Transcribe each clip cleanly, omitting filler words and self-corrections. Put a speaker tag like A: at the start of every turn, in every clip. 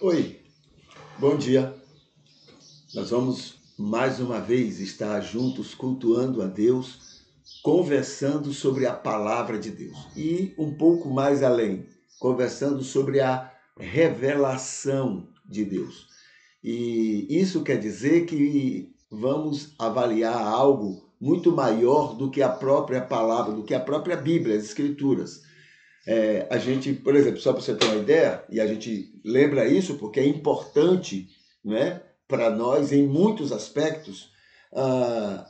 A: Oi, bom dia. Nós vamos mais uma vez estar juntos cultuando a Deus, conversando sobre a palavra de Deus e um pouco mais além, conversando sobre a revelação de Deus. E isso quer dizer que vamos avaliar algo muito maior do que a própria palavra, do que a própria Bíblia, as Escrituras. A gente, por exemplo, só para você ter uma ideia, e a gente lembra isso porque é importante, né, para nós em muitos aspectos, ah,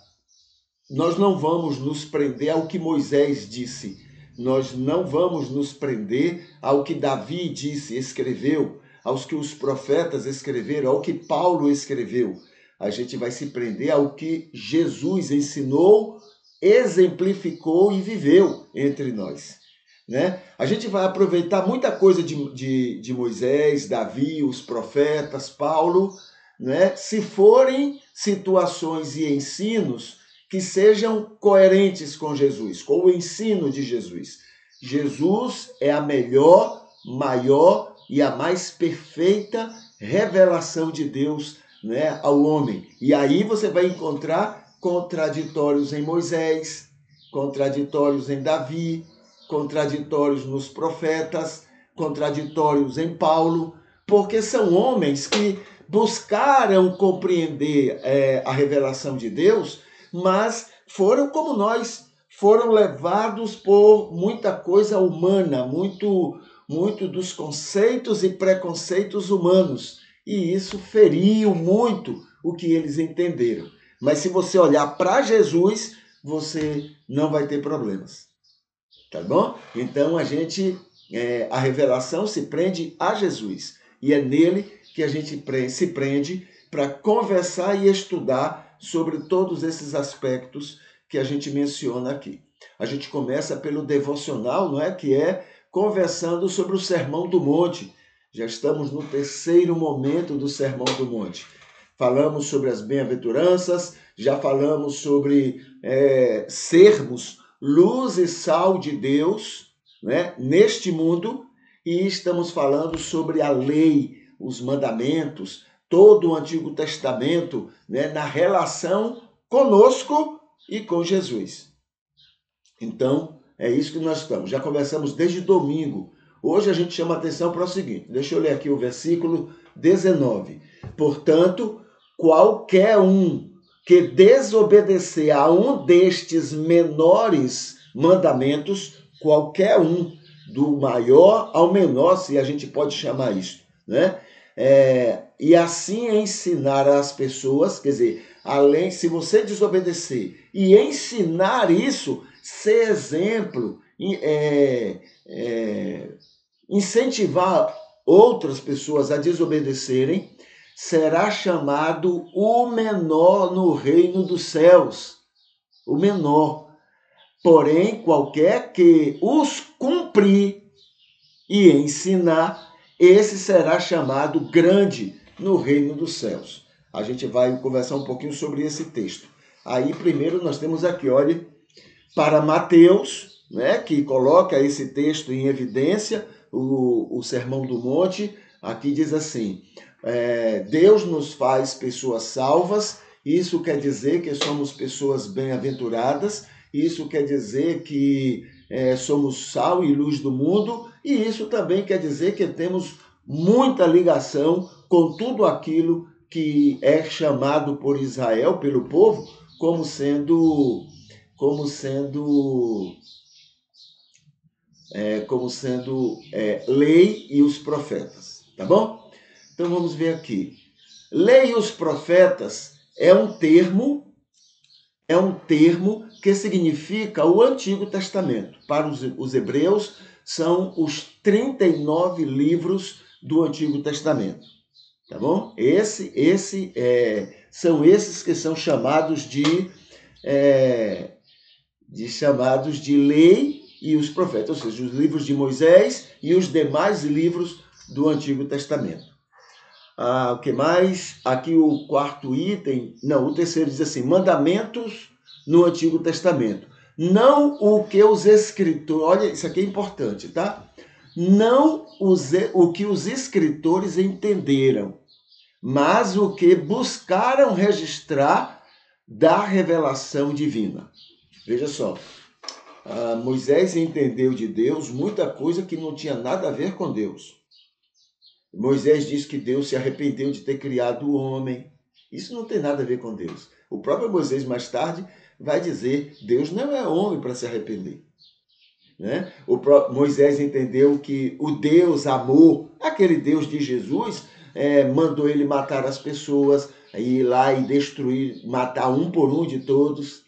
A: nós não vamos nos prender ao que Moisés disse, nós não vamos nos prender ao que Davi disse, escreveu, aos que os profetas escreveram, ao que Paulo escreveu. A gente vai se prender ao que Jesus ensinou, exemplificou e viveu entre nós. Né? A gente vai aproveitar muita coisa de Moisés, Davi, os profetas, Paulo, né? Se forem situações e ensinos que sejam coerentes com Jesus, com o ensino de Jesus. Jesus é a melhor, maior e a mais perfeita revelação de Deus, né, ao homem. E aí você vai encontrar contraditórios em Moisés, contraditórios em Davi, contraditórios nos profetas, contraditórios em Paulo, porque são homens que buscaram compreender a revelação de Deus, mas foram como nós, foram levados por muita coisa humana, muito dos conceitos e preconceitos humanos, e isso feriu muito o que eles entenderam. Mas se você olhar para Jesus, você não vai ter problemas. Tá bom? Então a revelação se prende a Jesus. E é nele que a gente se prende para conversar e estudar sobre todos esses aspectos que a gente menciona aqui. A gente começa pelo devocional, não é? Que é conversando sobre o Sermão do Monte. Já estamos no terceiro momento do Sermão do Monte. Falamos sobre as bem-aventuranças, já falamos sobre sermos luz e sal de Deus, né, neste mundo, e estamos falando sobre a lei, os mandamentos, todo o Antigo Testamento, né, na relação conosco e com Jesus. Então, é isso que nós estamos. Já conversamos desde domingo. Hoje a gente chama atenção para o seguinte, deixa eu ler aqui o versículo 19. Portanto, qualquer um que desobedecer a um destes menores mandamentos, qualquer um, do maior ao menor, se a gente pode chamar isso, né? E assim ensinar às pessoas, quer dizer, além, se você desobedecer e ensinar isso, ser exemplo, incentivar outras pessoas a desobedecerem, será chamado o menor no reino dos céus. O menor. Porém, qualquer que os cumprir e ensinar, esse será chamado grande no reino dos céus. A gente vai conversar um pouquinho sobre esse texto. Aí, primeiro, nós temos aqui, olha, para Mateus, né, que coloca esse texto em evidência, o Sermão do Monte, aqui diz assim, Deus nos faz pessoas salvas, isso quer dizer que somos pessoas bem-aventuradas, isso quer dizer que somos sal e luz do mundo, e isso também quer dizer que temos muita ligação com tudo aquilo que é chamado por Israel, pelo povo, como sendo lei e os profetas, tá bom? Então vamos ver aqui. Lei e os profetas é um termo que significa o Antigo Testamento. Para os hebreus, são os 39 livros do Antigo Testamento. Tá bom? São esses que são chamados de lei e os profetas, ou seja, os livros de Moisés e os demais livros do Antigo Testamento. O que mais? Aqui o quarto item, o terceiro diz assim, mandamentos no Antigo Testamento. Não o que os escritores, olha, isso aqui é importante, tá? não o que os escritores entenderam, mas o que buscaram registrar da revelação divina. Veja só, Moisés entendeu de Deus muita coisa que não tinha nada a ver com Deus. Moisés diz que Deus se arrependeu de ter criado o homem. Isso não tem nada a ver com Deus. O próprio Moisés, mais tarde, vai dizer: Deus não é homem para se arrepender. Né? Moisés entendeu que o Deus amor, aquele Deus de Jesus, mandou ele matar as pessoas, ir lá e destruir, matar um por um de todos.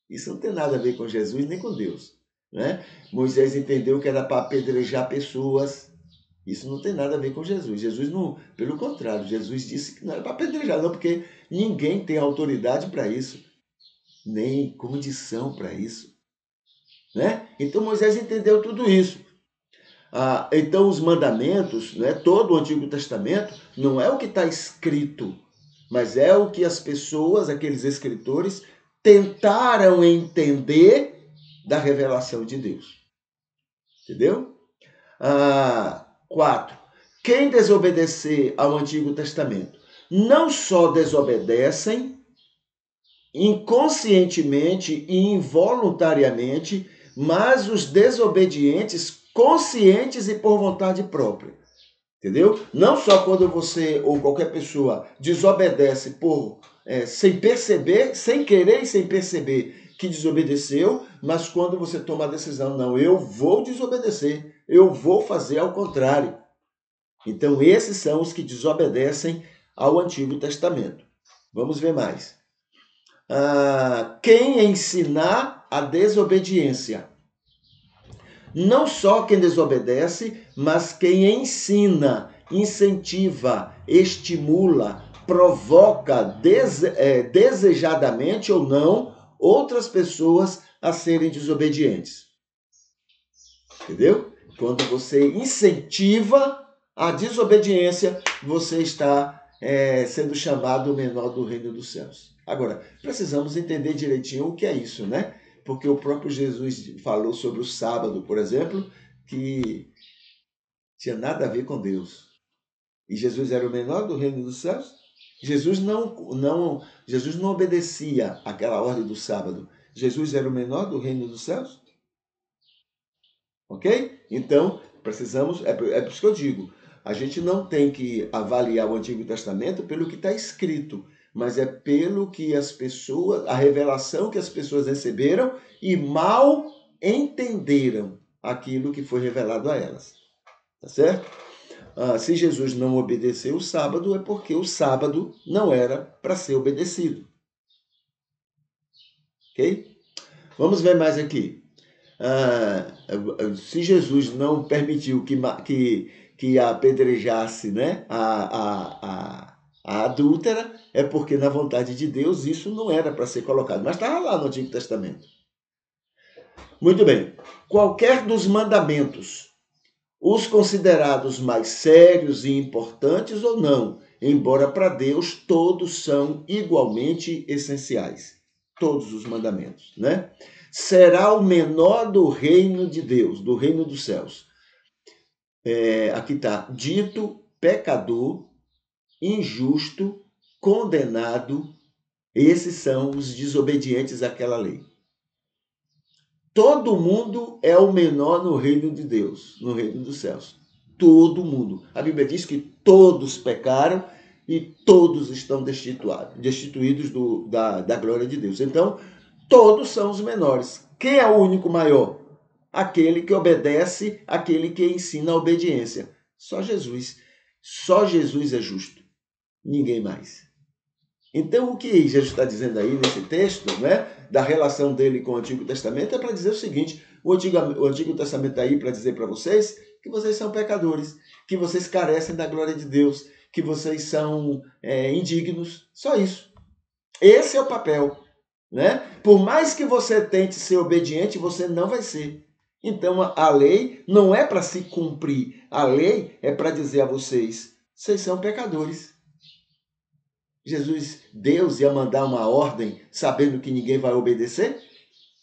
A: Isso não tem nada a ver com Jesus nem com Deus. Né? Moisés entendeu que era para apedrejar pessoas. Isso não tem nada a ver com Jesus. Jesus não, pelo contrário, Jesus disse que não era para apedrejar, não, porque ninguém tem autoridade para isso, nem condição para isso. Né? Então Moisés entendeu tudo isso. Então os mandamentos, né, todo o Antigo Testamento, não é o que está escrito, mas é o que as pessoas, aqueles escritores, tentaram entender da revelação de Deus. Entendeu? 4. Quem desobedecer ao Antigo Testamento não só desobedecem inconscientemente e involuntariamente, mas os desobedientes conscientes e por vontade própria. Entendeu? Não só quando você ou qualquer pessoa desobedece sem perceber, sem querer e sem perceber que desobedeceu, mas quando você toma a decisão, não, eu vou desobedecer, eu vou fazer ao contrário. Então, esses são os que desobedecem ao Antigo Testamento. Vamos ver mais. Quem ensinar a desobediência. Não só quem desobedece, mas quem ensina, incentiva, estimula, provoca desejadamente ou não outras pessoas a serem desobedientes. Entendeu? Quando você incentiva a desobediência, você está sendo chamado o menor do reino dos céus. Agora, precisamos entender direitinho o que é isso, né? Porque o próprio Jesus falou sobre o sábado, por exemplo, que tinha nada a ver com Deus. E Jesus era o menor do reino dos céus? Jesus não obedecia àquela ordem do sábado. Jesus era o menor do reino dos céus? Ok? Então, precisamos, é por isso que eu digo, a gente não tem que avaliar o Antigo Testamento pelo que está escrito, mas é pelo que as pessoas, a revelação que as pessoas receberam e mal entenderam aquilo que foi revelado a elas. Tá certo? Se Jesus não obedeceu o sábado, é porque o sábado não era para ser obedecido. Ok? Vamos ver mais aqui. Se Jesus não permitiu que apedrejasse, né, a adúltera, é porque na vontade de Deus isso não era para ser colocado, mas estava lá no Antigo Testamento. Muito bem. Qualquer dos mandamentos, os considerados mais sérios e importantes ou não, embora para Deus todos são igualmente essenciais. Todos os mandamentos, né? Será o menor do reino de Deus, do reino dos céus. Aqui está, dito pecador, injusto, condenado. Esses são os desobedientes àquela lei. Todo mundo é o menor no reino de Deus, no reino dos céus. Todo mundo. A Bíblia diz que todos pecaram e todos estão destituídos da glória de Deus. Então, todos são os menores. Quem é o único maior? Aquele que obedece, aquele que ensina a obediência. Só Jesus. Só Jesus é justo. Ninguém mais. Então, o que Jesus está dizendo aí nesse texto, né, da relação dele com o Antigo Testamento, é para dizer o seguinte: o Antigo Testamento está aí para dizer para vocês que vocês são pecadores, que vocês carecem da glória de Deus, que vocês são indignos. Só isso. Esse é o papel. Né? Por mais que você tente ser obediente, você não vai ser. Então, a lei não é para se cumprir. A lei é para dizer a vocês: vocês são pecadores. Deus ia mandar uma ordem sabendo que ninguém vai obedecer?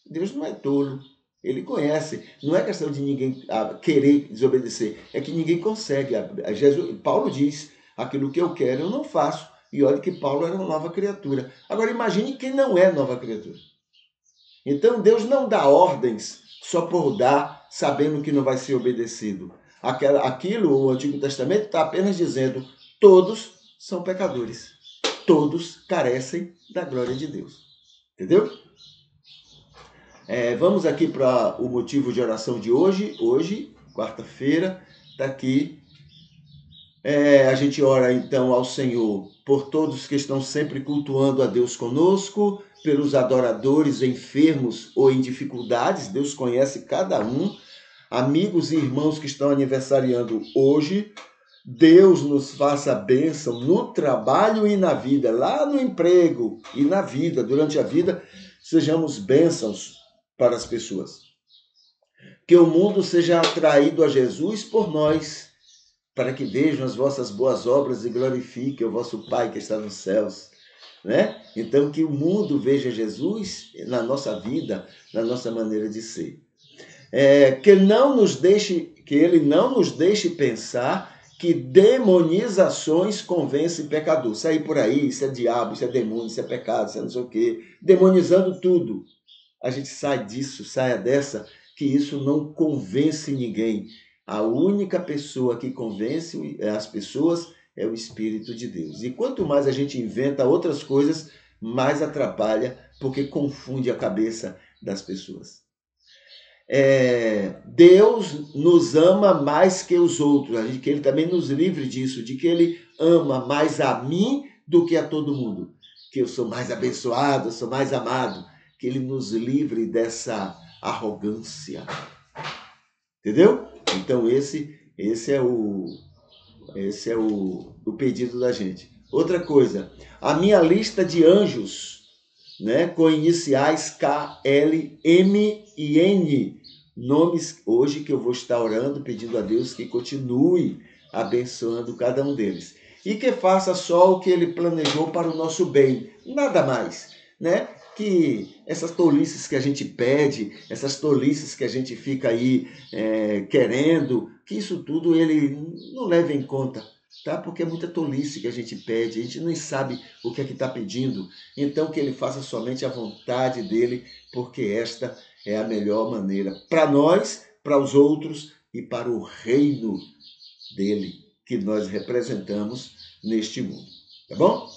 A: Deus não é tolo. Ele conhece. Não é questão de ninguém querer desobedecer, é que ninguém consegue. Paulo diz, aquilo que eu quero eu não faço. E olha que Paulo era uma nova criatura. Agora imagine quem não é nova criatura. Então Deus não dá ordens só por dar, sabendo que não vai ser obedecido. Aquilo, o Antigo Testamento está apenas dizendo, todos são pecadores. Todos carecem da glória de Deus. Entendeu? Vamos aqui para o motivo de oração de hoje. Hoje, quarta-feira, está aqui. A gente ora então ao Senhor por todos que estão sempre cultuando a Deus conosco, pelos adoradores enfermos ou em dificuldades. Deus conhece cada um. Amigos e irmãos que estão aniversariando hoje, Deus nos faça bênção no trabalho e na vida, lá no emprego e na vida, durante a vida, sejamos bênçãos para as pessoas. Que o mundo seja atraído a Jesus por nós, para que vejam as vossas boas obras e glorifiquem o vosso Pai que está nos céus. Né? Então, que o mundo veja Jesus na nossa vida, na nossa maneira de ser. Que ele não nos deixe pensar que demonizações convencem pecador. Sair por aí, isso é diabo, isso é demônio, isso é pecado, isso é não sei o quê, demonizando tudo. A gente sai disso, saia dessa, que isso não convence ninguém. A única pessoa que convence as pessoas é o Espírito de Deus. E quanto mais a gente inventa outras coisas, mais atrapalha, porque confunde a cabeça das pessoas. Deus nos ama mais que os outros, que Ele também nos livre disso, de que Ele ama mais a mim do que a todo mundo, que eu sou mais abençoado, eu sou mais amado, que Ele nos livre dessa arrogância, entendeu? Então esse é o pedido da gente. Outra coisa, a minha lista de anjos, né, com iniciais K, L, M e N, nomes hoje que eu vou estar orando, pedindo a Deus que continue abençoando cada um deles. E que faça só o que Ele planejou para o nosso bem, nada mais, né? Que essas tolices que a gente pede, essas tolices que a gente fica aí querendo, que isso tudo Ele não leve em conta, tá? Porque é muita tolice que a gente pede, a gente nem sabe o que é que está pedindo. Então que Ele faça somente a vontade dEle, porque esta é a melhor maneira para nós, para os outros e para o reino dEle que nós representamos neste mundo. Tá bom?